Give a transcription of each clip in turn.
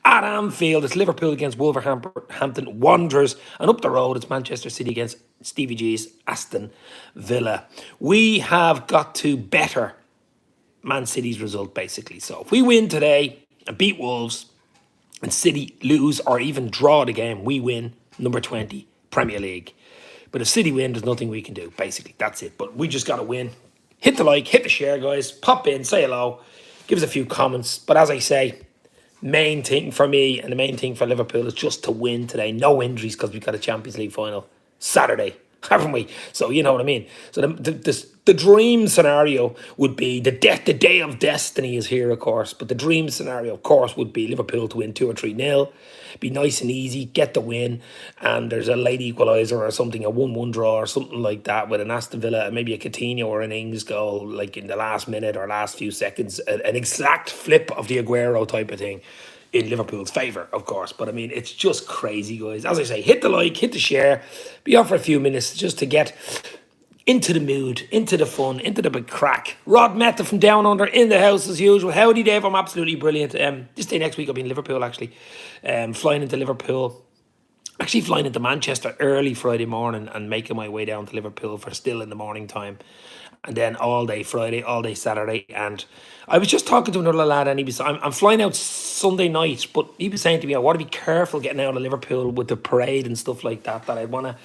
At Anfield, it's Liverpool against Wolverhampton Wanderers. And up the road, it's Manchester City against Stevie G's Aston Villa. We have got to better Man City's result, basically. So if we win today and beat Wolves, and City lose or even draw the game, we win number 20 Premier League. But if City win, there's nothing we can do. Basically, that's it. But we just got to win. Hit the like, hit the share, guys. Pop in, say hello, give us a few comments. But as I say, main thing for me and the main thing for Liverpool is just to win today. No injuries because we've got a Champions League final Saturday, haven't we? So you know what I mean. So the dream scenario would be the day of destiny is here, of course. But the dream scenario, of course, would be Liverpool to win 2 or 3-0. Be nice and easy, get the win, and there's a late equaliser or something, a 1-1 draw or something like that with an Aston Villa, maybe a Coutinho or an Ings goal, like in the last minute or last few seconds, an exact flip of the Aguero type of thing in Liverpool's favour, of course. But I mean, it's just crazy, guys. As I say, hit the like, hit the share, be on for a few minutes just to get into the mood, into the fun, into the big crack. Rod Meta from Down Under in the house as usual. Howdy, Dave. I'm absolutely brilliant. This day next week I'll be in Liverpool, actually. Flying into Liverpool. Actually flying into Manchester early Friday morning and making my way down to Liverpool for still in the morning time. And then all day Friday, all day Saturday. And I was just talking to another lad and he was, I'm flying out Sunday night, but he was saying to me, I want to be careful getting out of Liverpool with the parade and stuff like that I want to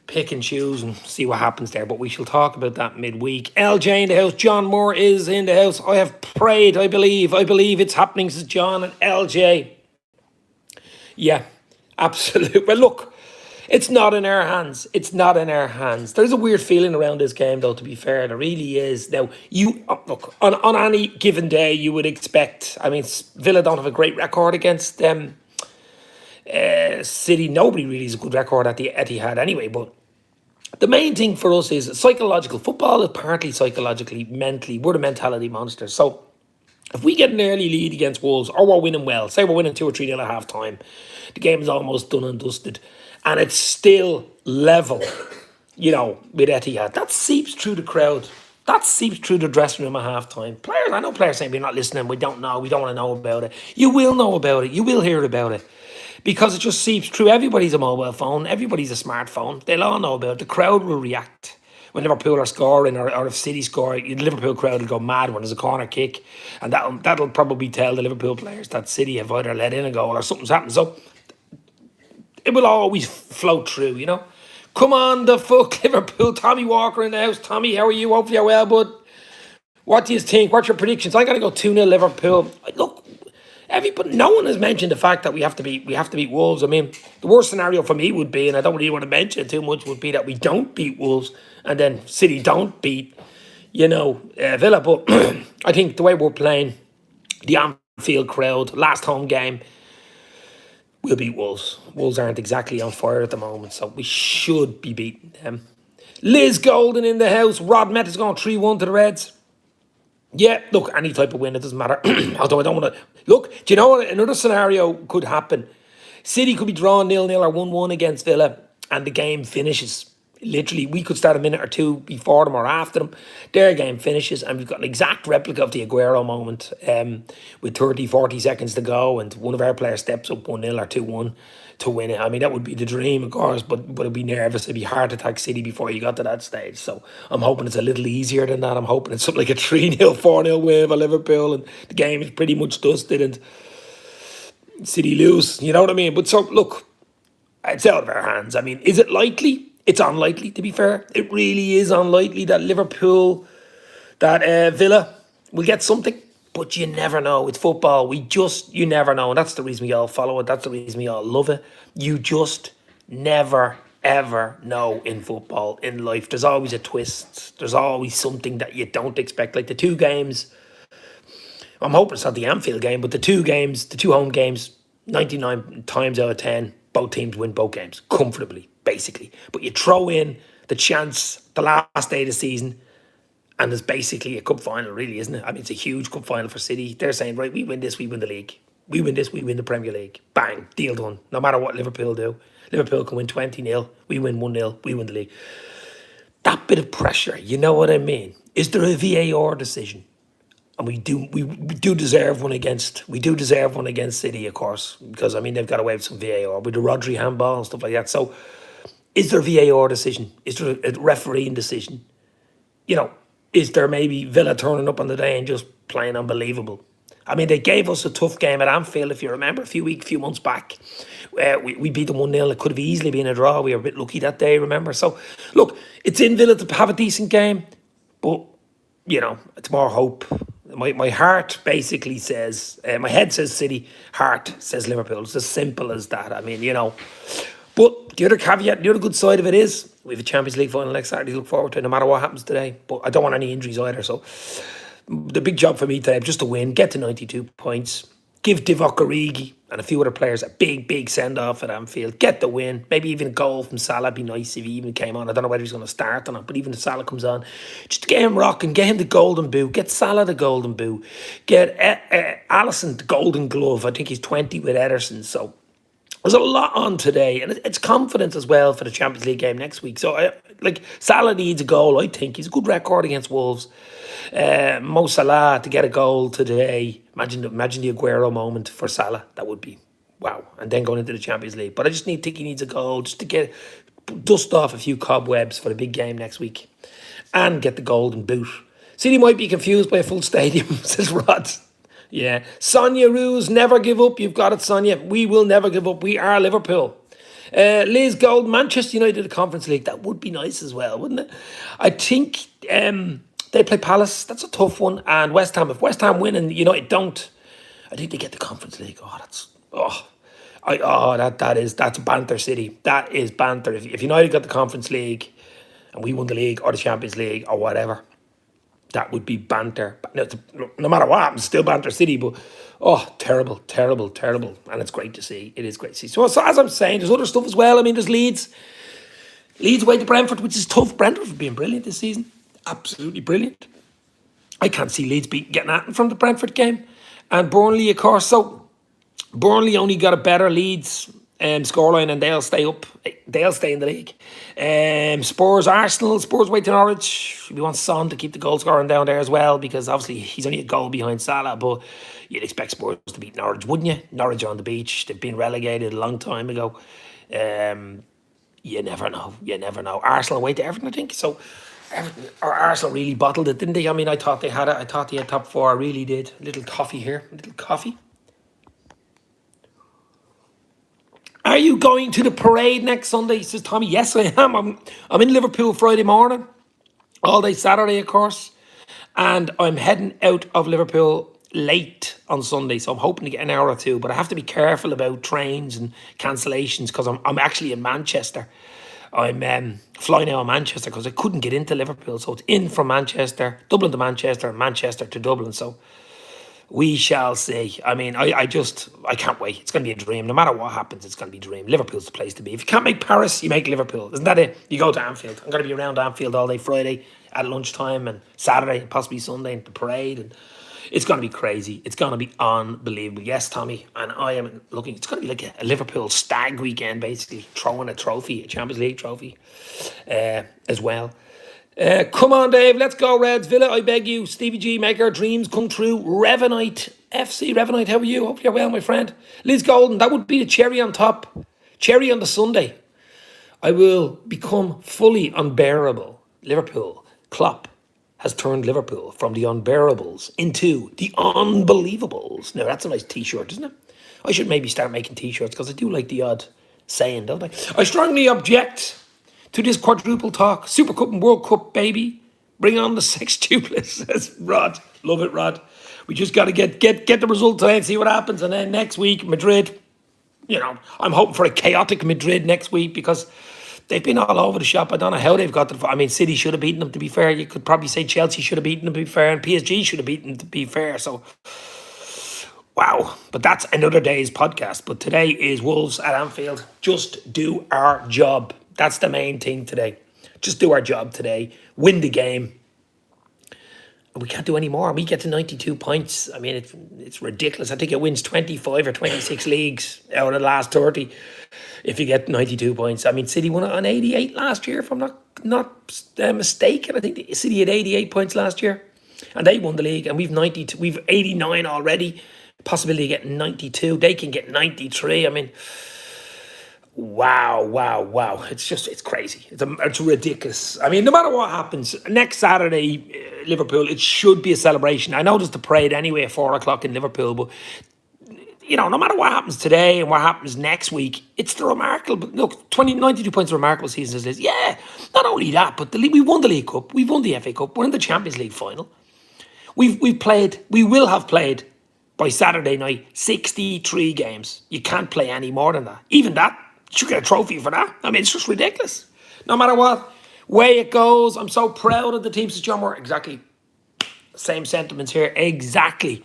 pick and choose and see what happens there. But we shall talk about that midweek. LJ in the house. John Moore is in the house. I have prayed. I believe it's happening, says John and LJ. Yeah, absolutely. Well, look, it's not in our hands. It's not in our hands. There's a weird feeling around this game, though, to be fair. There really is. Now, look, on any given day, you would expect, I mean, Villa don't have a great record against them. City, nobody really has a good record at the Etihad anyway, but the main thing for us is psychological. Football is partly psychologically, mentally. We're the mentality monsters. So if we get an early lead against Wolves, or we're winning well, say we're winning 2 or 3-0 at half time, the game is almost done and dusted, and it's still level, with Etihad, that seeps through the crowd. That seeps through the dressing room at half time. I know players saying, we're not listening, we don't know, we don't want to know about it. You will know about it. You will hear about it. Because it just seeps through. Everybody's a mobile phone. Everybody's a smartphone. They'll all know about it. The crowd will react when Liverpool are scoring or if City score. The Liverpool crowd will go mad when there's a corner kick. And that'll probably tell the Liverpool players that City have either let in a goal or something's happened. So it will always float through, Come on, the fuck, Liverpool. Tommy Walker in the house. Tommy, how are you? Hopefully you're well, bud. What do you think? What's your predictions? I'm going to go 2-0 Liverpool. Look, no one has mentioned the fact that we have to beat Wolves. I mean, the worst scenario for me would be, and I don't really want to mention it too much, would be that we don't beat Wolves and then City don't beat, Villa. But I think the way we're playing, the Anfield crowd, last home game, we'll beat Wolves. Wolves aren't exactly on fire at the moment, so we should be beating them. Liz Golden in the house. Rod Meta's going 3-1 to the Reds. Yeah, look, any type of win, it doesn't matter. Although I don't want to... Look, do you know what? Another scenario could happen. City could be drawn 0-0 or 1-1 against Villa and the game finishes. Literally, we could start a minute or two before them or after them. Their game finishes and we've got an exact replica of the Aguero moment with 30, 40 seconds to go and one of our players steps up 1-0 or 2-1 to win it. I mean, that would be the dream, of course, but it'd be nervous. It'd be hard to attack City before you got to that stage. So I'm hoping it's a little easier than that. I'm hoping it's something like a 3-0, 4-0 win for Liverpool and the game is pretty much dusted and City lose. You know what I mean? But so, look, it's out of our hands. I mean, is it likely? It's unlikely, to be fair. It really is unlikely that Villa will get something. But you never know. It's football. You never know. And that's the reason we all follow it. That's the reason we all love it. You just never, ever know in football, in life. There's always a twist. There's always something that you don't expect. Like the 2 games, I'm hoping it's not the Anfield game, but the 2 home games, 99 times out of 10, both teams win both games comfortably, basically. But you throw in the chance, the last day of the season, and there's basically a cup final, really, isn't it? I mean, it's a huge cup final for City. They're saying, right, we win this, we win the league. We win this, we win the Premier League. Bang, deal done. No matter what Liverpool do. Liverpool can win 20-0. We win 1-0. We win the league. That bit of pressure, you know what I mean? Is there a VAR decision? And we do deserve one against City, of course, because I mean they've got away with some VAR with the Rodri handball and stuff like that. So is there a VAR decision? Is there a refereeing decision? You know, is there maybe Villa turning up on the day and just playing unbelievable? I mean, they gave us a tough game at Anfield, if you remember, a few months back. We beat them 1-0. It could have easily been a draw. We were a bit lucky that day, remember? So, look, it's in Villa to have a decent game, but, it's more hope. My heart basically says, my head says City, heart says Liverpool. It's as simple as that. I mean, but the other caveat, the other good side of it is we have a Champions League final next Saturday to look forward to, no matter what happens today. But I don't want any injuries either. So the big job for me today, just to win, get to 92 points, give Divock Origi and a few other players a big send-off at Anfield, get the win, maybe even a goal from Salah. It'd be nice if he even came on. I don't know whether he's going to start or not, but even if Salah comes on, just get him rocking, get him the golden boot, get Salah the golden boot, get Alisson the golden glove. I think he's 20 with Ederson, so there's a lot on today, and it's confidence as well for the Champions League game next week. So, Salah needs a goal, I think. He's a good record against Wolves. Mo Salah to get a goal today. Imagine the Aguero moment for Salah. That would be wow. And then going into the Champions League. But I just think he needs a goal just to dust off a few cobwebs for the big game next week and get the golden boot. City might be confused by a full stadium, says Rod. Yeah. Sonia Ruse, never give up. You've got it, Sonia. We will never give up. We are Liverpool. Liz Gold, Manchester United Conference League. That would be nice as well, wouldn't it? I think they play Palace. That's a tough one. And West Ham. If West Ham win and United don't, I think they get the Conference League. That's banter city. That is banter. If United got the Conference League and we won the league or the Champions League or whatever, that would be banter. No matter what happens, still banter city. But terrible. And it's great to see. It is great to see. So as I'm saying, there's other stuff as well. I mean, there's Leeds away to Brentford, which is tough. Brentford have been brilliant this season. Absolutely brilliant. I can't see Leeds getting at them from the Brentford game. And Burnley, of course. So Burnley only got a better Leeds scoreline and they'll stay up. They'll stay in the league. Spurs, Arsenal. Spurs away to Norwich. We want Son to keep the goal scoring down there as well, because obviously he's only a goal behind Salah, but you'd expect Spurs to beat Norwich, wouldn't you? Norwich are on the beach. They've been relegated a long time ago. You never know. Arsenal away to Everton, I think. So Everton or Arsenal really bottled it, didn't they? I mean, I thought they had it. I thought they had top four. I really did. A little coffee here. A little coffee. Are you going to the parade next Sunday? Says Tommy. Yes, I am. I'm in Liverpool Friday morning. All day Saturday, of course. And I'm heading out of Liverpool late on Sunday. So I'm hoping to get an hour or two. But I have to be careful about trains and cancellations because I'm actually in Manchester. I'm flying out of Manchester because I couldn't get into Liverpool. So it's in from Manchester, Dublin to Manchester, and Manchester to Dublin. So we shall see. I mean, I can't wait. It's going to be a dream. No matter what happens, it's going to be a dream. Liverpool's the place to be. If you can't make Paris, you make Liverpool. Isn't that it? You go to Anfield. I'm going to be around Anfield all day Friday at lunchtime and Saturday and possibly Sunday and the parade. And it's going to be crazy. It's going to be unbelievable. Yes, Tommy. And I am looking. It's going to be like a Liverpool stag weekend, basically. Throwing a trophy, a Champions League trophy as well. Come on, Dave. Let's go, Reds. Villa, I beg you. Stevie G, make our dreams come true. Revenite FC. Revenite, how are you? Hope you're well, my friend. Liz Golden, that would be the cherry on top. Cherry on the Sunday. I will become fully unbearable. Liverpool. Klopp has turned Liverpool from the unbearables into the unbelievables. Now, that's a nice T-shirt, isn't it? I should maybe start making T-shirts because I do like the odd saying, don't I? I strongly object to this quadruple talk. Super Cup and World Cup, baby. Bring on the sextuplets, says Rod. Love it, Rod. We just got to get the result today and see what happens. And then next week, Madrid. I'm hoping for a chaotic Madrid next week because they've been all over the shop. I don't know how they've got to. I mean, City should have beaten them, to be fair. You could probably say Chelsea should have beaten them, to be fair. And PSG should have beaten them, to be fair. So, wow. But that's another day's podcast. But today is Wolves at Anfield. Just do our job. That's the main thing today. Just do our job today. Win the game. And we can't do any more. We get to 92 points. I mean, it's ridiculous. I think it wins 25 or 26 leagues out of the last 30 if you get 92 points. I mean, City won it on 88 last year, if I'm not mistaken. I think City had 88 points last year. and they won the league, and we've 92, we've 89 already. Possibility of getting 92. They can get 93. I mean, wow, wow, wow. It's crazy. It's ridiculous. I mean, no matter what happens, next Saturday, Liverpool, it should be a celebration. I know there's the parade anyway at 4 o'clock in Liverpool, but no matter what happens today and what happens next week, it's the remarkable, look, 92 points of remarkable season as it is. Yeah, not only that, but we won the League Cup, we've won the FA Cup, we're in the Champions League final. We will have played by Saturday night 63 games. You can't play any more than that. Even that, you should get a trophy for that. I mean, it's just ridiculous. No matter what way it goes, I'm so proud of the team, says John Moore. Exactly. Same sentiments here. Exactly.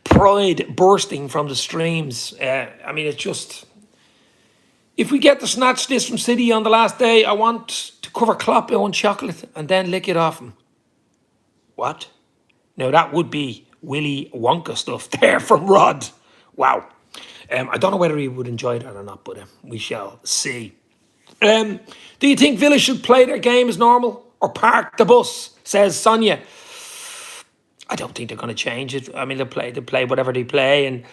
Pride bursting from the streams. I mean, it's just... If we get to snatch this from City on the last day, I want to cover Klopp in one chocolate and then lick it off him. What? Now, that would be Willy Wonka stuff there from Rod. Wow. I don't know whether he would enjoy that or not, but we shall see. Do you think Villa should play their game as normal or park the bus, says Sonia? I don't think they're going to change it. I mean, they play whatever they play, and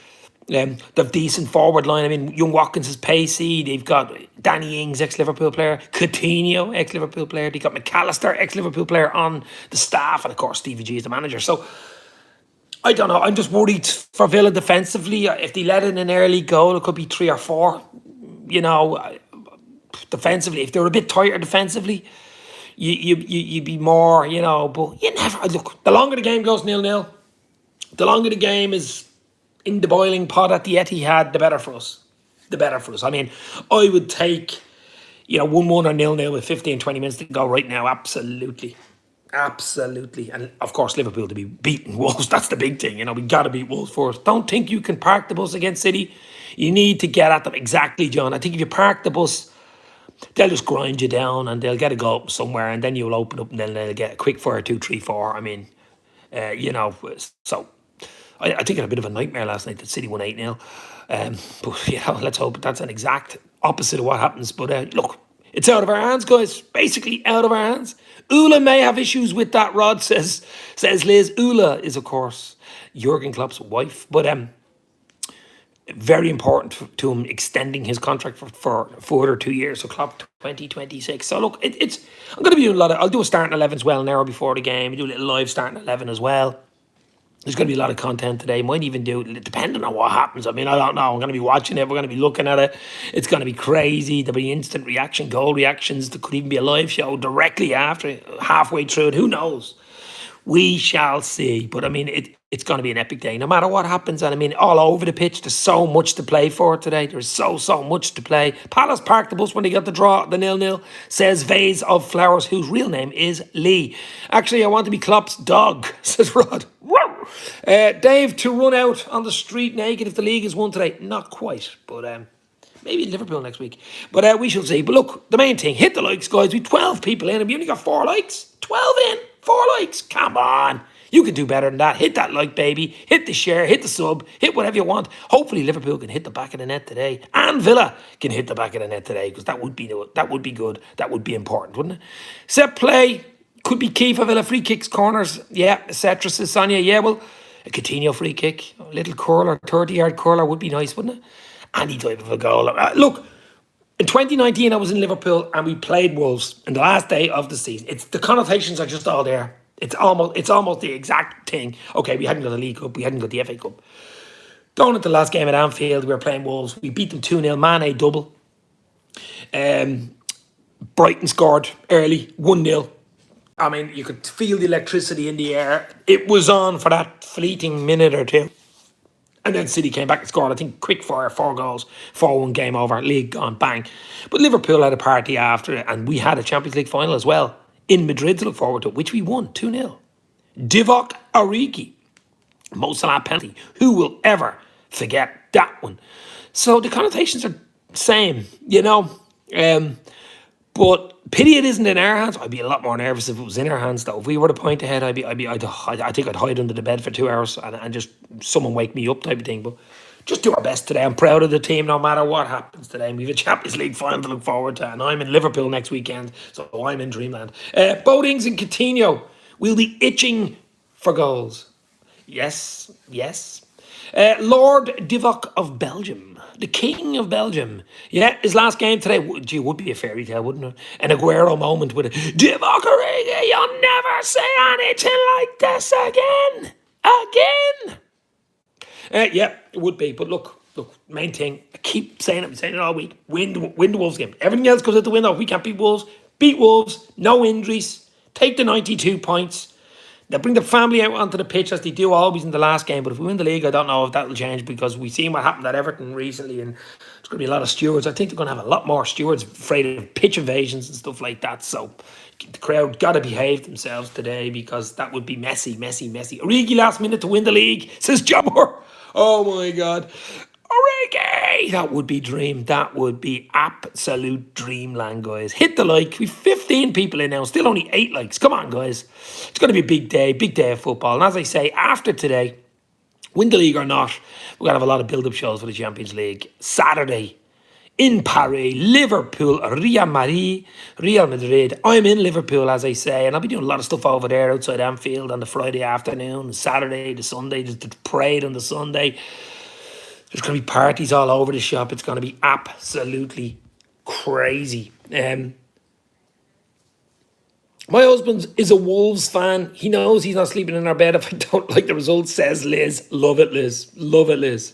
they've decent forward line. I mean, Young Watkins is pacey. They've got Danny Ings, ex-Liverpool player. Coutinho, ex-Liverpool player. They've got McAllister, ex-Liverpool player on the staff. And, of course, Stevie G is the manager. So, I don't know. I'm just worried for Villa defensively. If they let in an early goal, it could be 3 or 4. Defensively. If they're a bit tighter defensively, you'd be more, but you never... Look, the longer the game goes 0-0, the longer the game is in the boiling pot at the Etihad, the better for us. The better for us. I mean, I would take, 1-1 or 0-0 with 15, 20 minutes to go right now. Absolutely. Absolutely. And, of course, Liverpool to be beating Wolves. That's the big thing. We got to beat Wolves first. Don't think you can park the bus against City. You need to get at them. Exactly, John. I think if you park the bus, they'll just grind you down and they'll get a goal somewhere, and then you'll open up and then they'll get a quick fire 2, 3, 4. I mean, so... I think it had a bit of a nightmare last night that City won 8-0. But, let's hope that's an exact opposite of what happens. But, look, it's out of our hands, guys. Basically out of our hands. Ula may have issues with that, Rod, says Liz. Ula is, of course, Jurgen Klopp's wife. But very important to him extending his contract for further 2 years. So Klopp 2026. So, look, I'm going to be doing I'll do a starting 11 as well an hour before the game. Do a little live starting 11 as well. There's going to be a lot of content today. Might even do it depending on what happens. I mean, I don't know. I'm going to be watching it. We're going to be looking at it. It's going to be crazy. There'll be instant reaction, goal reactions. There could even be a live show directly after, halfway through it. Who knows? We shall see. But, I mean, it's going to be an epic day. No matter what happens. And, I mean, all over the pitch, there's so much to play for today. There's so much to play. Palace parked the bus when they got the draw, the 0-0, says Vase of Flowers, whose real name is Lee. Actually, I want to be Klopp's dog, says Rod. Dave, to run out on the street naked if the league is won today. Not quite, but maybe Liverpool next week. But we shall see. But look, the main thing, hit the likes, guys. We 12 people in and we only got 4 likes. 12 in, 4 likes. Come on. You can do better than that. Hit that like, baby. Hit the share, hit the sub, hit whatever you want. Hopefully Liverpool can hit the back of the net today. And Villa can hit the back of the net today, because that would be good. That would be important, wouldn't it? Set play. Could be key for Villa. Free kicks, corners, yeah, etc. Says Sonia. Yeah, well, a Coutinho free kick, a little curler, 30-yard curler would be nice, wouldn't it? Any type of a goal. Look, in 2019, I was in Liverpool and we played Wolves in the last day of the season. The connotations are just all there. It's almost the exact thing. Okay, we hadn't got the League Cup, we hadn't got the FA Cup. Going into the last game at Anfield, we were playing Wolves. We beat them 2-0, Mane double. Brighton scored early, 1-0. I mean, you could feel the electricity in the air. It was on for that fleeting minute or two. And then City came back and scored, I think, quick fire, 4 goals, 4-1 game over, league gone, bang. But Liverpool had a party after it, and we had a Champions League final as well in Madrid to look forward to, which we won 2-0. Divock Origi, Mo Salah penalty. Who will ever forget that one? So the connotations are same, But pity it isn't in our hands. I'd be a lot more nervous if it was in our hands, though. If we were to point ahead, I think I'd hide under the bed for 2 hours and just someone wake me up type of thing. But just do our best today. I'm proud of the team no matter what happens today. We have a Champions League final to look forward to, and I'm in Liverpool next weekend, so I'm in dreamland. Bodings and Coutinho will be itching for goals. Yes, yes. Lord Divock of Belgium, the King of Belgium. Yeah, his last game today, gee, would be a fairy tale, wouldn't it? An Aguero moment with a Divock Origi, you'll never say anything like this again. Again. Yeah, it would be. But look, main thing, I keep saying it, I'm saying it all week, win the Wolves game. Everything else goes out the window. We can't beat Wolves, no injuries, take the 92 points. They'll bring the family out onto the pitch as they do always in the last game. But if we win the league, I don't know if that'll change because we've seen what happened at Everton recently and there's going to be a lot of stewards. I think they're going to have a lot more stewards afraid of pitch invasions and stuff like that. So the crowd got to behave themselves today because that would be messy. Origi last minute to win the league, says John Moore. Oh my God. Origi! That would be dream. That would be absolute dreamland, guys. Hit the like. We've 15 people in now. Still only 8 likes. Come on, guys. It's going to be a big day of football. And as I say, after today, win the league or not, we're going to have a lot of build-up shows for the Champions League. Saturday, in Paris, Liverpool, Real Madrid. I'm in Liverpool, as I say, and I'll be doing a lot of stuff over there outside Anfield on the Friday afternoon, the Saturday, the Sunday, the parade on the Sunday. There's going to be parties all over the shop. It's going to be absolutely crazy. My husband is a Wolves fan. He knows he's not sleeping in our bed if I don't like the results, says Liz. Love it, Liz. Love it, Liz.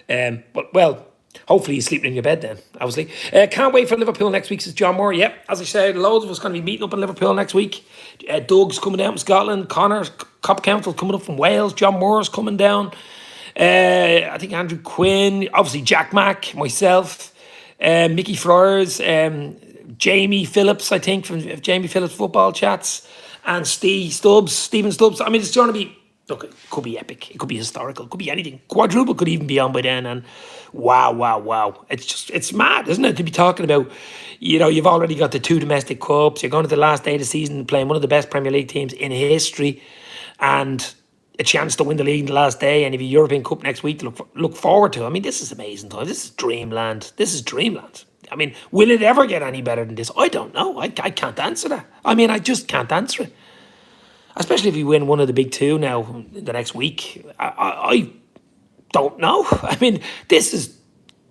But, well, hopefully he's sleeping in your bed then, obviously. Can't wait for Liverpool next week, says John Moore. Yep, as I said, loads of us going to be meeting up in Liverpool next week. Doug's coming down from Scotland. Connor, Cop Council coming up from Wales. John Moore's coming down. I think Andrew Quinn, obviously Jack Mack, myself, Mickey Friars, Jamie Phillips, I think, from Jamie Phillips Football Chats, and Stephen Stubbs. I mean, it's going to be, look, it could be epic. It could be historical. It could be anything. Quadruple could even be on by then. And wow. It's mad, isn't it, to be talking about, you've already got the 2 domestic cups. You're going to the last day of the season playing one of the best Premier League teams in history. And a chance to win the league in the last day, and if you European Cup next week to look forward to. I mean, this is amazing time. This is dreamland. I mean, will it ever get any better than this? I don't know. I can't answer that. I mean, I just can't answer it. Especially if you win one of the big 2 now the next week. I don't know. I mean, this is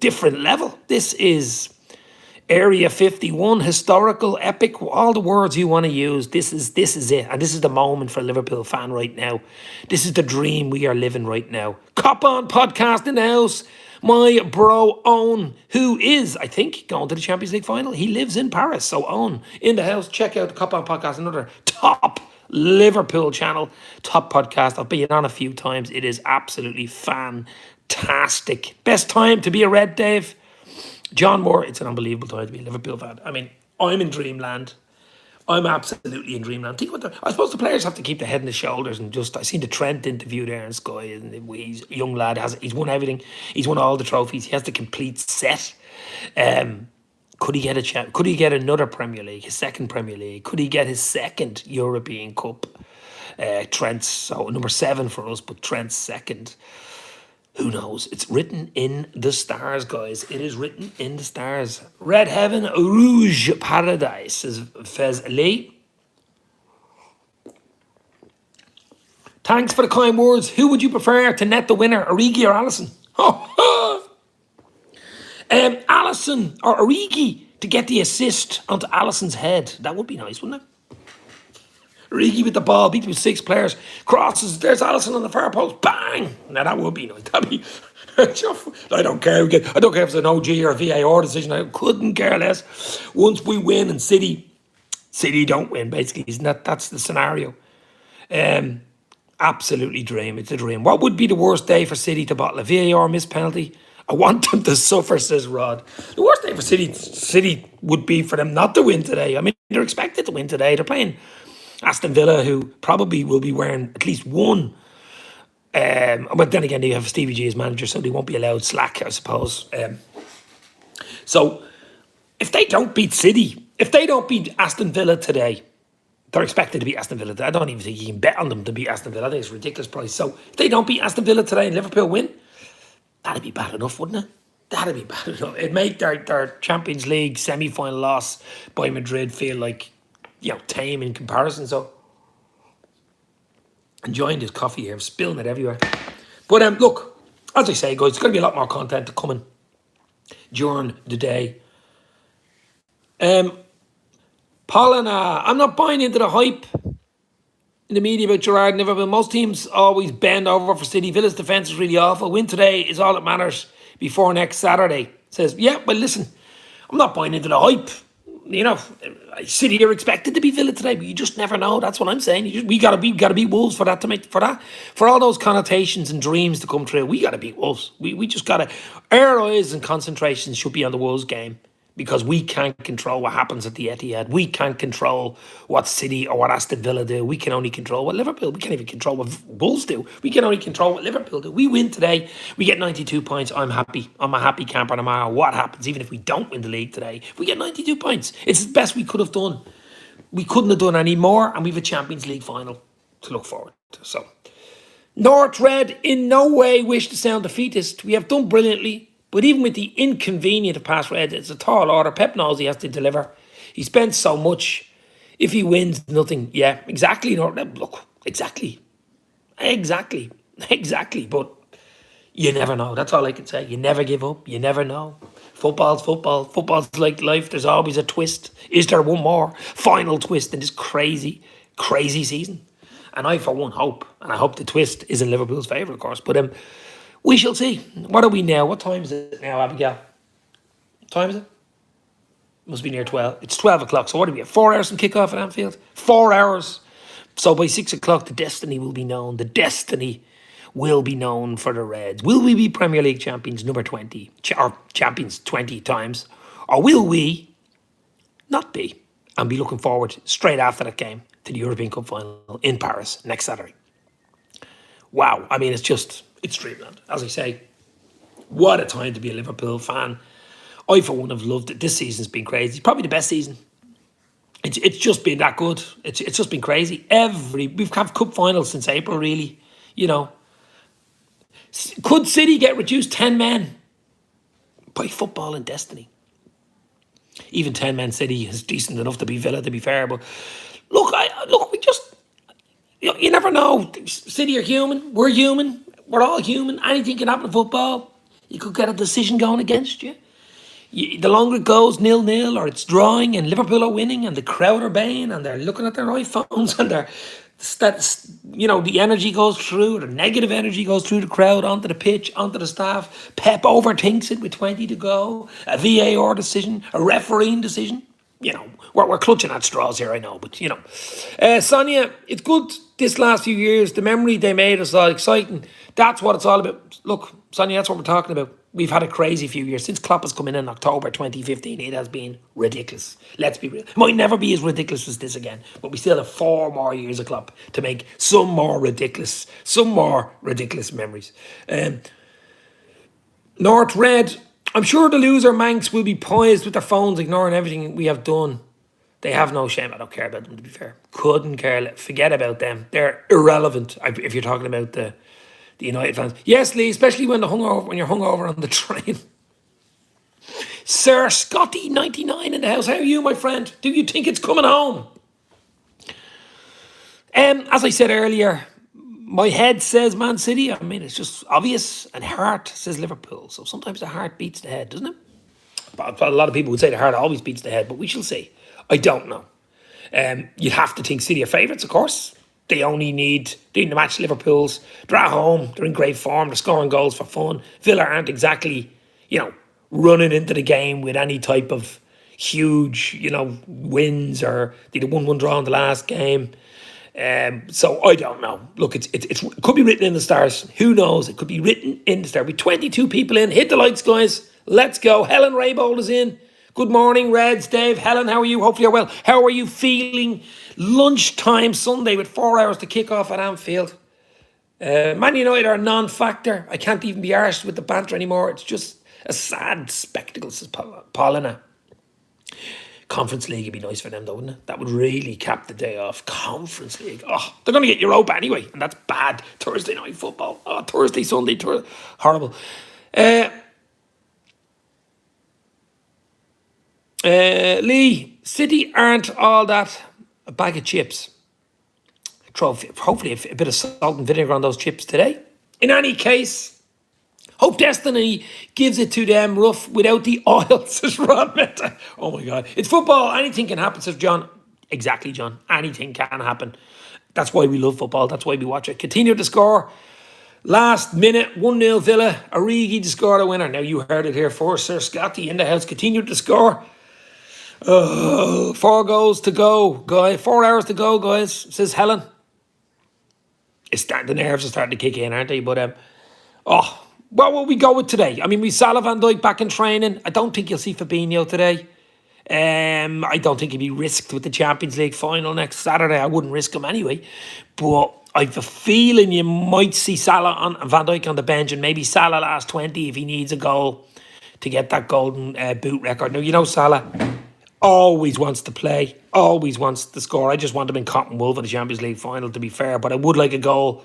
different level. This is Area 51, historical, epic, all the words you want to use. This is it. And this is the moment for a Liverpool fan right now. This is the dream we are living right now. Cop On podcast in the house. My bro, Owen, who is, I think, going to the Champions League final. He lives in Paris. So, Owen, in the house, check out the Cop On podcast, another top Liverpool channel, top podcast. I've been on a few times. It is absolutely fantastic. Best time to be a Red, Dave? John Moore, it's an unbelievable time to be a Liverpool fan. I mean, I'm in dreamland. I'm absolutely in dreamland. I suppose the players have to keep their head on the shoulders and I seen the Trent interview there in Sky, and he's a young lad, he's won everything. He's won all the trophies. He has the complete set. Could he get a chance? Could he get another Premier League, his second Premier League? Could he get his second European Cup? Trent's, so number 7 for us, but Trent's second. Who knows? It's written in the stars, guys. It is written in the stars. Red Heaven, Rouge Paradise, says Fez Lee. Thanks for the kind words. Who would you prefer to net the winner, Origi or Alisson? Alisson or Origi to get the assist onto Alisson's head. That would be nice, wouldn't it? Origi with the ball, beat with 6 players, crosses, there's Alisson on the far post, bang! Now that would be nice. That'd be, I don't care. I don't care if it's an OG or a VAR decision. I couldn't care less. Once we win and City don't win, basically, isn't that's the scenario. Absolutely dream. It's a dream. What would be the worst day for City to bottle a VAR missed penalty? I want them to suffer, says Rod. The worst day for City would be for them not to win today. I mean, they're expected to win today. They're playing Aston Villa, who probably will be wearing at least one. But then again, they have Stevie G as manager, so they won't be allowed slack, I suppose. So if they don't beat City, if they don't beat Aston Villa today, they're expected to beat Aston Villa. I don't even think you can bet on them to beat Aston Villa. I think it's a ridiculous price. So if they don't beat Aston Villa today and Liverpool win, that'd be bad enough, wouldn't it? That'd be bad enough. It'd make their Champions League semi-final loss by Madrid feel like, tame in comparison. So Enjoying this coffee here. I'm spilling it everywhere. But look, as I say, guys, it's going to be a lot more content coming during the day. Paul and I'm not buying into the hype in the media about Gerrard and Liverpool. Most teams always bend over for City. Villa's defence is really awful. Win today is all that matters before next Saturday. Says, yeah, well, listen, I'm not buying into the hype. You know, City are expected to be Villa today, but you just never know. That's what I'm saying. We gotta beat Wolves for that for all those connotations and dreams to come true. We gotta beat Wolves. We just gotta. Our eyes and concentration should be on the Wolves game because we can't control what happens at the Etihad. We can't control what City or what Aston Villa do. We can only control what Liverpool. We can't even control what Wolves do. We can only control what Liverpool do. We win today. We get 92 points. I'm happy. I'm a happy camper no matter what happens. Even if we don't win the league today, if we get 92 points, it's the best we could have done. We couldn't have done any more, and we have a Champions League final to look forward to. So, North Red in no way wish to sound defeatist. We have done brilliantly. But even with the inconvenient of past Red, it's a tall order. Pep knows he has to deliver. He spends so much. If he wins, nothing. Yeah, exactly. Look, exactly. But you never know. That's all I can say. You never give up. You never know. Football's football. Football's like life. There's always a twist. Is there one more final twist in this crazy, crazy season? And I, for one, hope. And I hope the twist is in Liverpool's favour, of course. But we shall see. What are we now? What time is it now, Abigail? What time is it? Must be near 12. It's 12 o'clock. So what do we have? 4 hours from kickoff at Anfield? 4 hours. So by 6 o'clock, the destiny will be known. The destiny will be known for the Reds. Will we be Premier League champions number 20? Or champions 20 times? Or will we not be? And be looking forward straight after that game to the European Cup final in Paris next Saturday. Wow. I mean, it's dreamland. As I say, what a time to be a Liverpool fan. I, for one, have loved it. This season's been crazy. It's probably the best season. It's just been that good. It's just been crazy. We've had cup finals since April, really. You know, could City get reduced 10 men by football and destiny? Even 10 men City is decent enough to be Villa, to be fair. But we just you never know. City are human. We're human. We're all human. Anything can happen in football. You could get a decision going against you. The longer it goes 0-0 or it's drawing and Liverpool are winning and the crowd are baying and they're looking at their iPhones and the energy goes through, the negative energy goes through the crowd onto the pitch, onto the staff. Pep overthinks it with 20 to go. A VAR decision, a refereeing decision. We're clutching at straws here, I know, but Sonia, it's good this last few years. The memory they made us all exciting. That's what it's all about. Look, Sonia, that's what we're talking about. We've had a crazy few years. Since Klopp has come in October 2015, it has been ridiculous. Let's be real. It might never be as ridiculous as this again, but we still have 4 more years of Klopp to make some more ridiculous memories. North Red, I'm sure the loser Manx will be poised with their phones, ignoring everything we have done. They have no shame. I don't care about them, to be fair. Couldn't care. Forget about them. They're irrelevant if you're talking about the United fans. Yes, Lee, especially when you're hungover on the train. Sir Scotty 99 in the house. How are you, my friend? Do you think it's coming home? As I said earlier, my head says Man City. I mean, it's just obvious. And heart says Liverpool. So sometimes the heart beats the head, doesn't it? But a lot of people would say the heart always beats the head, but we shall see. I don't know. You'd have to think City are favourites, of course. They need to match Liverpool's. They're at home. They're in great form. They're scoring goals for fun. Villa aren't exactly, running into the game with any type of huge, wins, or they won one draw in the last game. So I don't know. Look, it could be written in the stars. Who knows? It could be written in the stars. With 22 people in. Hit the lights, guys. Let's go. Helen Raybold is in. Good morning, Reds. Dave, Helen, how are you? Hopefully you're well. How are you feeling? Lunchtime Sunday with 4 hours to kick off at Anfield. Man United are a non-factor. I can't even be arsed with the banter anymore. It's just a sad spectacle, says Paulina. Conference League would be nice for them, though, wouldn't it? That would really cap the day off. Conference League. Oh, they're going to get Europa anyway, and that's bad. Thursday night football. Oh, Thursday, Sunday. Horrible. Lee, City aren't all that a bag of chips. Throw hopefully a bit of salt and vinegar on those chips today. In any case, hope destiny gives it to them rough without the oil, says Ron Meta. Oh my God. It's football. Anything can happen, says John. Exactly, John. Anything can happen. That's why we love football. That's why we watch it. Continue to score. Last minute, 1-0 Villa. Origi to score the winner. Now you heard it here first. Sir Scotty in the house. Continue to score. 4 goals to go, guy. 4 hours to go, guys, says Helen. The nerves are starting to kick in, aren't they? But what will we go with today? I mean, we Salah, Van Dijk back in training. I don't think you'll see Fabinho today. I don't think he'd be risked with the Champions League final next Saturday. I wouldn't risk him anyway. But I've a feeling you might see Salah and Van Dijk on the bench, and maybe Salah last 20 if he needs a goal to get that golden boot record. Now, you know Salah always wants to play, always wants to score. I just want him in Cotton Wool for the Champions League final, to be fair. But I would like a goal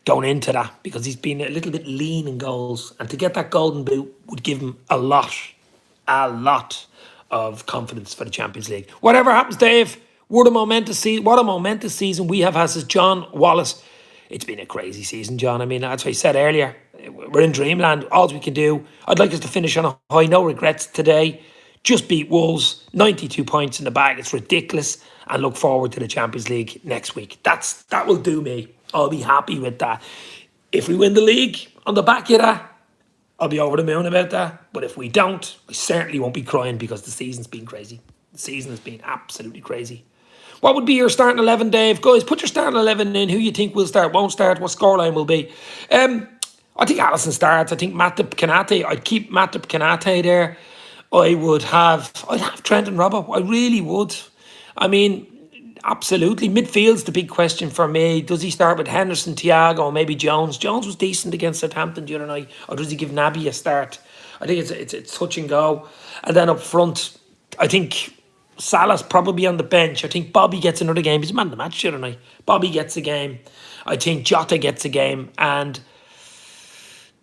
going into that because he's been a little bit lean in goals. And to get that golden boot would give him a lot of confidence for the Champions League. Whatever happens, Dave, what a momentous season we have had, says John Wallace. It's been a crazy season, John. I mean, as I said earlier, we're in dreamland. All we can do, I'd like us to finish on a high. No regrets today. Just beat Wolves, 92 points in the bag. It's ridiculous. And look forward to the Champions League next week. That will do me. I'll be happy with that. If we win the league on the back of that, I'll be over the moon about that. But if we don't, I certainly won't be crying because the season's been crazy. The season has been absolutely crazy. What would be your starting 11, Dave? Guys, put your starting 11 in. Who you think will start, won't start, what scoreline will be. I think Alisson starts. I think Matip Kanate. I'd keep Matip Kanate there. I'd have Trent and Robbo. I really would. I mean, absolutely. Midfield's the big question for me. Does he start with Henderson, Thiago, or maybe Jones? Jones was decent against Southampton the other night. Or does he give Naby a start? I think it's touch and go. And then up front, I think Salah's probably on the bench. I think Bobby gets another game. He's man of the match the other night. Bobby gets a game. I think Jota gets a game. And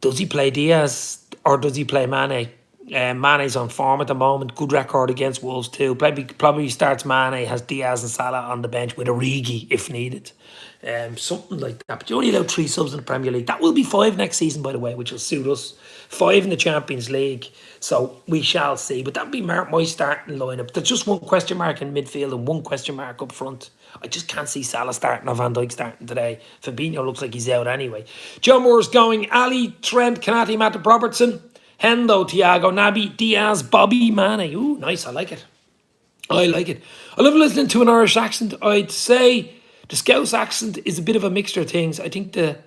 does he play Diaz or does he play Mane? Mane's on form at the moment. Good record against Wolves too. Probably starts Mane, has Diaz and Salah on the bench with Origi if needed. Something like that. But you only allow 3 subs in the Premier League. That will be 5 next season, by the way, which will suit us. 5 in the Champions League. So we shall see. But that'll be my starting lineup. There's just one question mark in midfield and one question mark up front. I just can't see Salah starting or Van Dijk starting today. Fabinho looks like he's out anyway. Joe Moore's going Ali, Trent, Kanate, Matip, Robertson, Hendo, Thiago, Naby, Diaz, Bobby, Mane. Ooh, nice. I like it. I like it. I love listening to an Irish accent. I'd say the Scouse accent is a bit of a mixture of things. I think the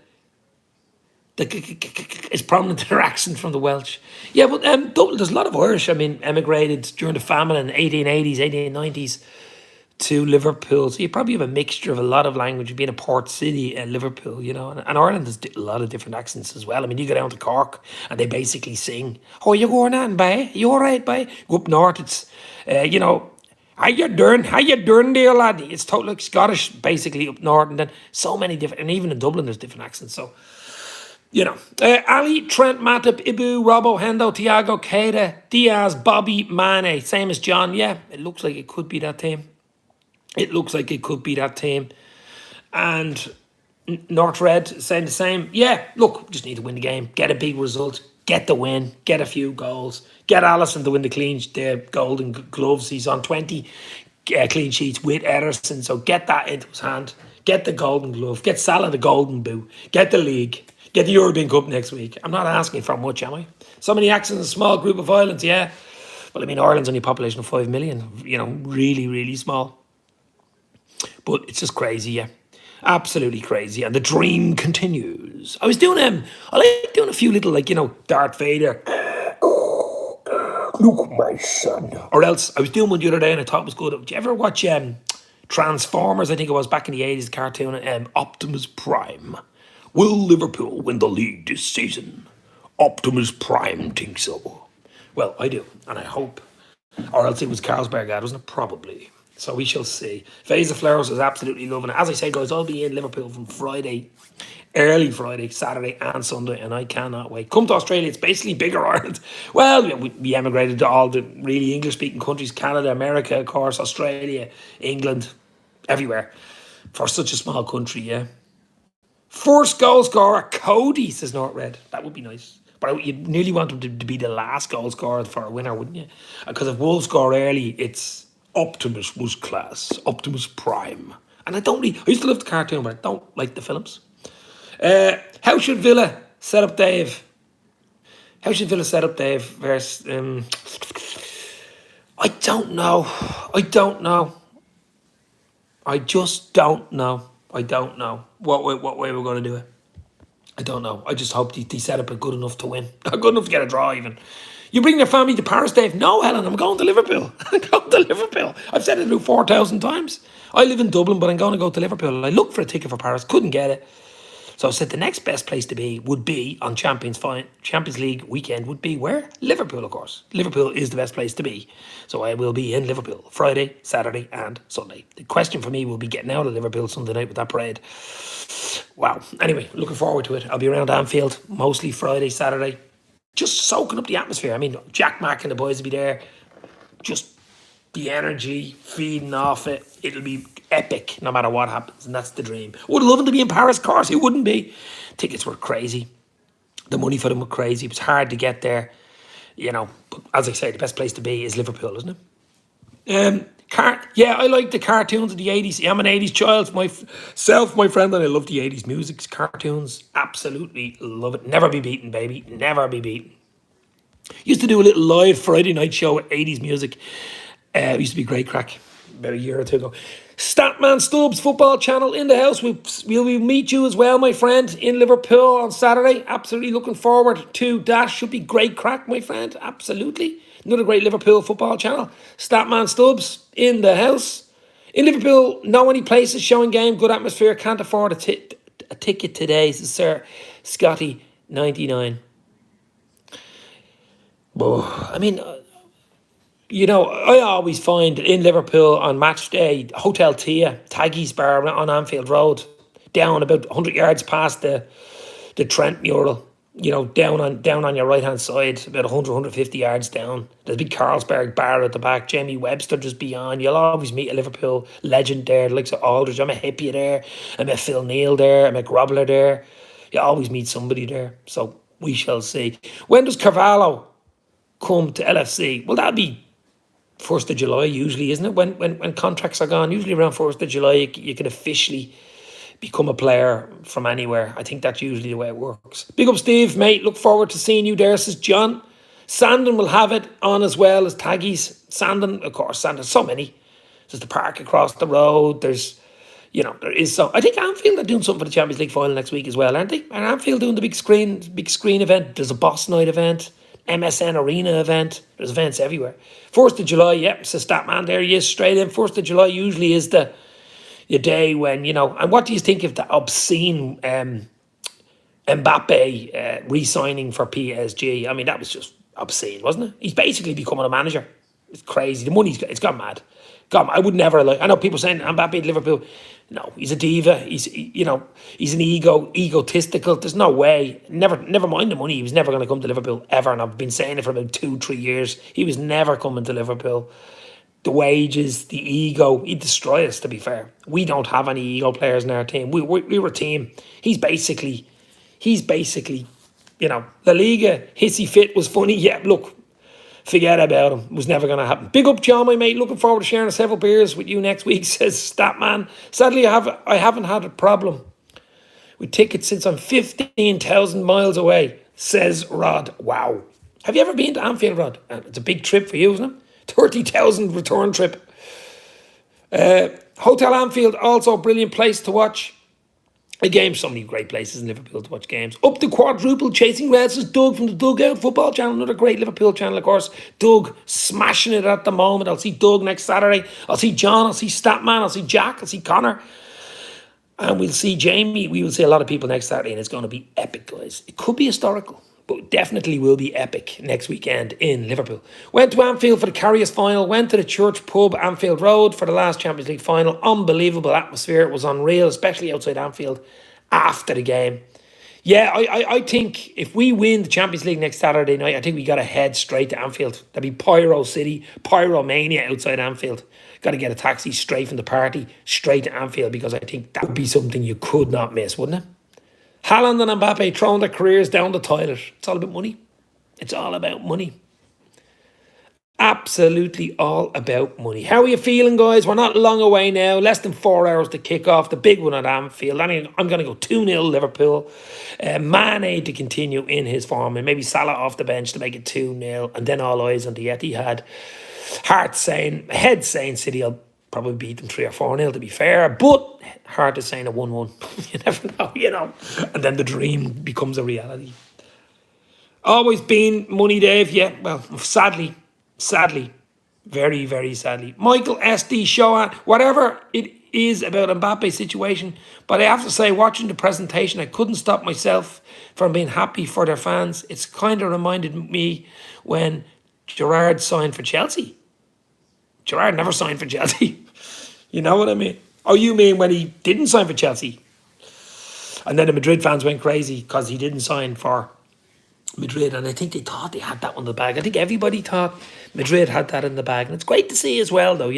is prominent in their accent from the Welsh. Yeah, but Dublin, there's a lot of Irish, emigrated during the famine in the 1880s, 1890s to Liverpool. So you probably have a mixture of a lot of language, being a port city, Liverpool, you know. And Ireland has a lot of different accents as well. I mean, you go down to Cork and they basically sing, "Oh, you going on, bye? You all right, bye?" Go up north, it's, how you doing there, lad? It's totally like Scottish, basically, up north. And then so many different, and even in Dublin, there's different accents. So, Ali, Trent, Matip, Ibu, Robbo, Hendo, Thiago, Keita, Diaz, Bobby, Mane. Same as John. Yeah, it looks like it could be that team. It looks like it could be that team. And North Red saying the same. Yeah, look, just need to win the game. Get a big result. Get the win. Get a few goals. Get Alisson to win the golden gloves. He's on 20 clean sheets with Ederson. So get that into his hand. Get the golden glove. Get Salah the golden boot. Get the league. Get the European Cup next week. I'm not asking for much, am I? So many accents, a small group of islands, yeah. Well, I mean, Ireland's only a population of 5 million. Really, really small. But it's just crazy, yeah. Absolutely crazy. And the dream continues. I like doing a few little, Darth Vader. Look, my son. Or else, I was doing one the other day and I thought it was good. Did you ever watch Transformers? I think it was back in the 80s cartoon. Optimus Prime. Will Liverpool win the league this season? Optimus Prime thinks so. Well, I do. And I hope. Or else it was Carlsberg ad, wasn't it? Probably. So we shall see. Phase of Flowers is absolutely loving it. As I say, guys, I'll be in Liverpool from Friday, early Friday, Saturday and Sunday, and I cannot wait. Come to Australia. It's basically bigger Ireland. Well, we emigrated to all the really English-speaking countries, Canada, America, of course, Australia, England, everywhere. For such a small country, yeah. First goal scorer, Cody, says Not Red. That would be nice. But you'd nearly want him to be the last goal scorer for a winner, wouldn't you? Because if Wolves score early, it's Optimus was class, Optimus Prime. And I used to love the cartoon, but I don't like the films. How should Villa set up Dave? How should Villa set up Dave versus... I don't know. I don't know. I just don't know. I don't know what way we're going to do it. I don't know. I just hope they set up it good enough to win. Not good enough to get a draw even. You bring their family to Paris, Dave? No, Helen, I'm going to Liverpool. I'm going to Liverpool. I've said it about 4,000 times. I live in Dublin, but I'm going to go to Liverpool. I looked for a ticket for Paris, couldn't get it. So I said the next best place to be would be on Champions League weekend would be where? Liverpool, of course. Liverpool is the best place to be. So I will be in Liverpool Friday, Saturday and Sunday. The question for me will be getting out of Liverpool Sunday night with that parade. Wow. Anyway, looking forward to it. I'll be around Anfield mostly Friday, Saturday. Just soaking up the atmosphere. I mean, Jack Mack and the boys will be there. Just the energy, feeding off it. It'll be epic no matter what happens, and that's the dream. Would love to be in Paris, of course. It wouldn't be. Tickets were crazy. The money for them were crazy. It was hard to get there, you know. But as I say, the best place to be is Liverpool, isn't it? Yeah, I like the cartoons of the 80s. I'm an 80s child myself, my friend, and I love the 80s music. Cartoons, absolutely love it. Never be beaten, baby. Never be beaten. Used to do a little live Friday night show with 80s music. It used to be great crack about a year or two ago. Statman Stubbs football channel in the house. We'll meet you as well, my friend, in Liverpool on Saturday. Absolutely looking forward to that. Should be great crack, my friend. Absolutely. Another great Liverpool football channel. Statman Stubbs in the house. In Liverpool, know any places showing game, good atmosphere, can't afford a ticket today, says Sir Scotty 99. Oh, I mean... You know, I always find in Liverpool on match day, Hotel Tia, Taggy's Bar on Anfield Road, down about 100 yards past the Trent mural, you know, down on your right-hand side, about 100, 150 yards down. There's a big Carlsberg bar at the back, Jamie Webster just beyond. You'll always meet a Liverpool legend there, the likes of Aldridge. I met Hippie there, I met Phil Neal there, I met Grobbler there. You always meet somebody there, so we shall see. When does Carvalho come to LFC? Well, that'll be 1st of July usually, isn't it? When contracts are gone, usually around 1st of July, you can officially become a player from anywhere. I think that's usually the way it works. Big up, Steve, mate. Look forward to seeing you there, says John. Sandon will have it on as well as Taggies. Sandon, of course, Sandon, so many. There's the park across the road. There's, you know, there is so. I think Anfield are doing something for the Champions League final next week as well, aren't they? Are Anfield doing the big screen event? There's a Boss Night event. MSN Arena event. There's events everywhere. 1st of July, yep, says Statman there. He is straight in. 1st of July usually is the day when, you know, and what do you think of the obscene Mbappe re-signing for PSG? I mean, that was just obscene, wasn't it? He's basically becoming a manager. It's crazy. The money's it's gone mad. I would never I know people saying Mbappe at Liverpool. No, he's a diva. He's an egotistical. There's no way. Never mind the money. He was never going to come to Liverpool ever. And I've been saying it for about 2-3 years. He was never coming to Liverpool. The wages, the ego, he'd destroy us. To be fair, we don't have any ego players in our team. We were a team. He's basically, you know, La Liga hissy fit was funny. Yeah, look. Forget about him. It was never going to happen. Big up, John, my mate. Looking forward to sharing several beers with you next week, says Statman. Sadly, I haven't had a problem with tickets since I'm 15,000 miles away, says Rod. Wow. Have you ever been to Anfield, Rod? It's a big trip for you, isn't it? 30,000 return trip. Hotel Anfield, also a brilliant place to watch a game. So many great places in Liverpool to watch games. Up the quadruple, chasing Reds is Doug from the Dugout Football Channel. Another great Liverpool channel, of course. Doug smashing it at the moment. I'll see Doug next Saturday. I'll see John. I'll see Statman. I'll see Jack. I'll see Connor. And we'll see Jamie. We will see a lot of people next Saturday, and it's going to be epic, guys. It could be historical, but definitely will be epic next weekend in Liverpool. Went to Anfield for the Carriers final. Went to the Church Pub, Anfield Road, for the last Champions League final. Unbelievable atmosphere. It was unreal, especially outside Anfield after the game. Yeah, I think if we win the Champions League next Saturday night, I think we got to head straight to Anfield. That'd be Pyro City, Pyromania outside Anfield. Got to get a taxi straight from the party straight to Anfield because I think that would be something you could not miss, wouldn't it? Haaland and Mbappe throwing their careers down the toilet. It's all about money. It's all about money. Absolutely all about money. How are you feeling, guys? We're not long away now. Less than 4 hours to kick off the big one at Anfield. I'm going to go 2-0 Liverpool. Mane to continue in his form, and maybe Salah off the bench to make it 2-0, and then all eyes on the Etihad. Head saying City will probably beat them 3 or 4-0 to be fair, but heart is saying a 1-1. You never know. And then the dream becomes a reality. Always been money, Dave. Yeah, well, sadly, very, very sadly. Michael SD Shaw, whatever it is about Mbappe's situation, but I have to say, watching the presentation, I couldn't stop myself from being happy for their fans. It's kind of reminded me when Gerrard signed for Chelsea. Gerrard never signed for Chelsea. You know what I mean? Oh, you mean when he didn't sign for Chelsea? And then the Madrid fans went crazy because he didn't sign for Madrid, and I think they thought they had that one in the bag. I think everybody thought Madrid had that in the bag, and it's great to see as well, though,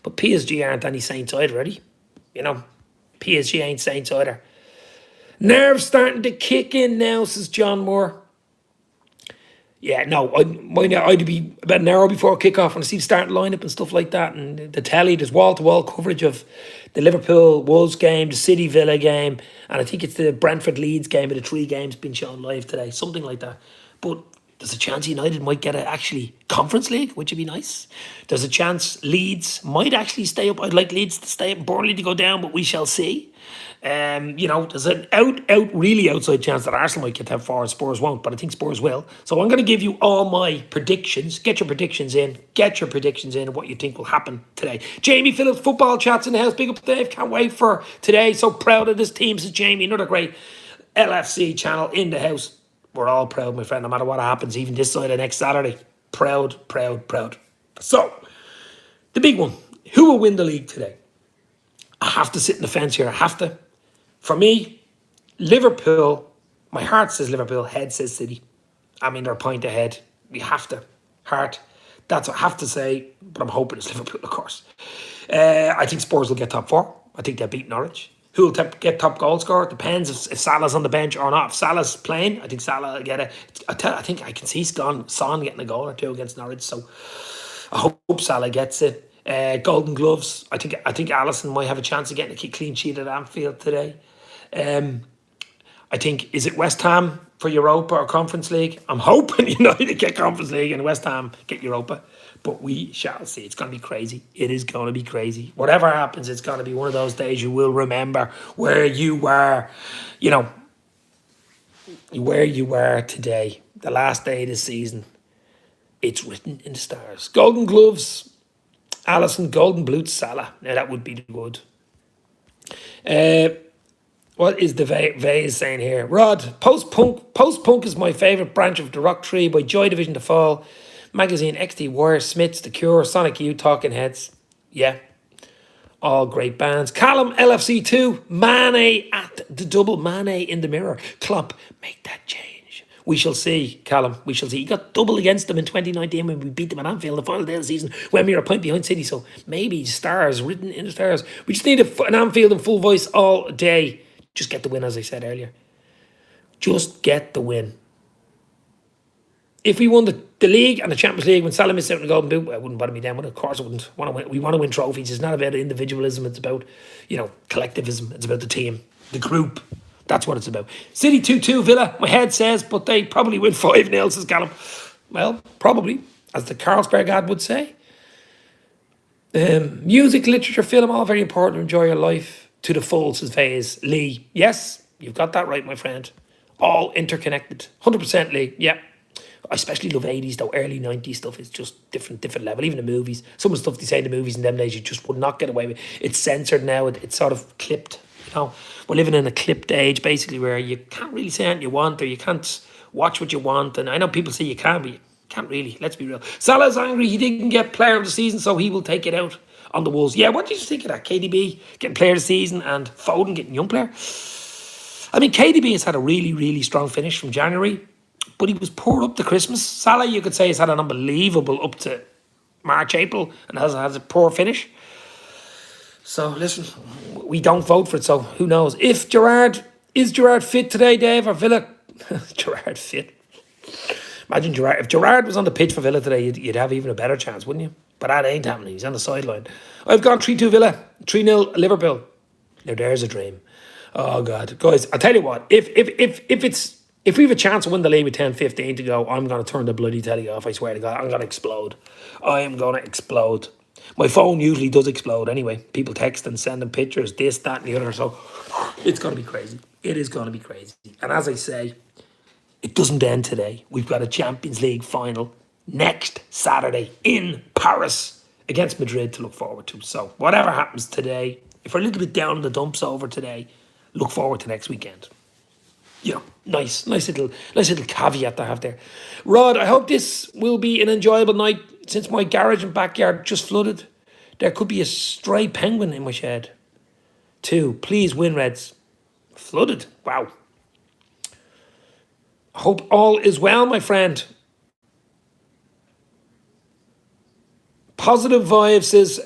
But PSG aren't any saints either, already. PSG ain't saints either. Nerves starting to kick in now, says John Moore. Yeah, no, I'd be about an hour before kickoff when I see the starting lineup and stuff like that, and the telly. There's wall-to-wall coverage of the Liverpool Wolves game, the City Villa game, and I think it's the Brentford Leeds game of the 3 games being shown live today, something like that. But there's a chance United might get actually Conference League, which would be nice. There's a chance Leeds might actually stay up. I'd like Leeds to stay up and Burnley to go down, but we shall see. There's an really outside chance that Arsenal might get that far and Spurs won't, but I think Spurs will. So I'm going to give you all my predictions. Get your predictions in of what you think will happen today. Jamie Phillips, football chats in the house. Big up Dave, can't wait for today. So proud of this team, says Jamie. Another great LFC channel in the house. We're all proud, my friend, no matter what happens, even this side of next Saturday. Proud. So, the big one. Who will win the league today? I have to sit in the fence here. I have to. For me, Liverpool, my heart says Liverpool, head says City. I mean, they're a point ahead. We have to. Heart. That's what I have to say, but I'm hoping it's Liverpool, of course. I think Spurs will get top 4. I think they'll beat Norwich. Who will get top goal scorer? It depends if Salah's on the bench or not. If Salah's playing, I think Salah will get it. I think I can see Son getting a goal or 2 against Norwich, so I hope Salah gets it. Golden Gloves. I think Alisson might have a chance of getting a clean sheet at Anfield today. I think, is it West Ham for Europa or Conference League? I'm hoping United get Conference League and West Ham get Europa. But we shall see. It's going to be crazy. It is going to be crazy. Whatever happens, it's going to be one of those days you will remember where you were, where you were today. The last day of the season. It's written in the stars. Golden Gloves, Alisson. Golden Boots, Salah. Now that would be good. What is the Vase saying here? Rod, post-punk is my favourite branch of the rock tree by Joy Division to Fall. Magazine, XT, Wire, Smiths, The Cure, Sonic Youth, Talking Heads. Yeah. All great bands. Callum, LFC2, Mane at the double, Mane in the mirror. Klopp, make that change. We shall see, Callum. We shall see. He got double against them in 2019 when we beat them at Anfield the final day of the season when we were a point behind City. So maybe stars, written in the stars. We just need an Anfield in full voice all day. Just get the win, as I said earlier. Just get the win. If we won the league and the Champions League when Salah missed out on the Golden Boot, well, it wouldn't bother me then. Of course, I wouldn't want to win. We want to win trophies. It's not about individualism. It's about, collectivism. It's about the team, the group. That's what it's about. City 2-2 Villa, my head says, but they probably win 5-0, says Callum. Well, probably, as the Carlsberg ad would say. Music, literature, film, all very important to enjoy your life to the full, says Vase. Lee, yes, you've got that right, my friend. All interconnected. 100% Lee, yeah. I especially love 80s though, early 90s stuff. It's just different level. Even the movies. Some of the stuff they say in the movies in them days you just would not get away with. It's censored now. It's sort of clipped. We're living in a clipped age basically where you can't really say anything you want or you can't watch what you want. And I know people say you can, but you can't really. Let's be real. Salah's angry. He didn't get player of the season, so he will take it out on the Wolves. Yeah, what did you think of that? KDB getting player of the season and Foden getting young player? I mean, KDB has had a really, really strong finish from January, but he was poor up to Christmas. Salah, you could say, has had an unbelievable up to March, April, and has a poor finish. So listen, we don't vote for it, so who knows? Is Gerrard fit today, Dave, or Villa? Gerrard fit. Imagine Gerrard. If Gerrard was on the pitch for Villa today, you'd have even a better chance, wouldn't you? But that ain't happening. He's on the sideline. I've gone 3-2 Villa, 3-0 Liverpool. Now there's a dream. Oh God, guys! I'll tell you what. If we have a chance to win the league with 10-15 to go, I'm going to turn the bloody telly off. I swear to God, I'm going to explode. I am going to explode. My phone usually does explode anyway. People text and sending pictures, this, that, and the other. So it's going to be crazy. It is going to be crazy. And as I say, it doesn't end today. We've got a Champions League final next Saturday in Paris against Madrid to look forward to. So whatever happens today, if we're a little bit down in the dumps over today, look forward to next weekend. You know, nice little caveat to have there. Rod, I hope this will be an enjoyable night. Since my garage and backyard just flooded, there could be a stray penguin in my shed. 2, please win, Reds. Flooded. Wow. Hope all is well, my friend. Positive vibes, says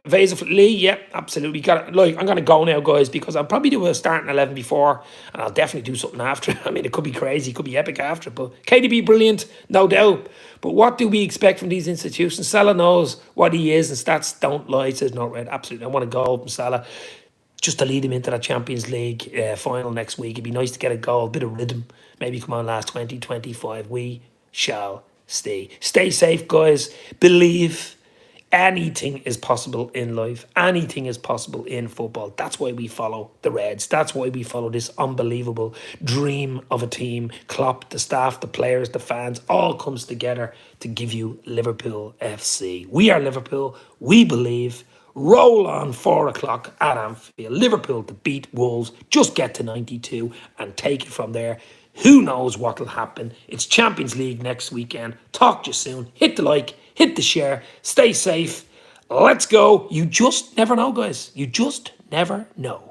Vasa Lee. Yeah, absolutely. Got it. Like, I'm going to go now, guys, because I'll probably do a starting 11 before, and I'll definitely do something after. I mean, it could be crazy, it could be epic after, but KDB, brilliant, no doubt. But what do we expect from these institutions? Salah knows what he is, and stats don't lie, says Not Red. Absolutely. I want a goal from Salah just to lead him into that Champions League final next week. It'd be nice to get a goal, a bit of rhythm. Maybe come on last 20, 25. We shall stay. Stay safe, guys. Believe. Anything is possible in life. Anything is possible in football. That's why we follow the Reds. That's why we follow this unbelievable dream of a team. Klopp, the staff, the players, the fans, all comes together to give you Liverpool FC. We are Liverpool. We believe. Roll on 4 o'clock at Anfield. Liverpool to beat Wolves. Just get to 92 and take it from there. Who knows what will happen? It's Champions League next weekend. Talk to you soon. Hit the like. Hit the share. Stay safe. Let's go. You just never know, guys. You just never know.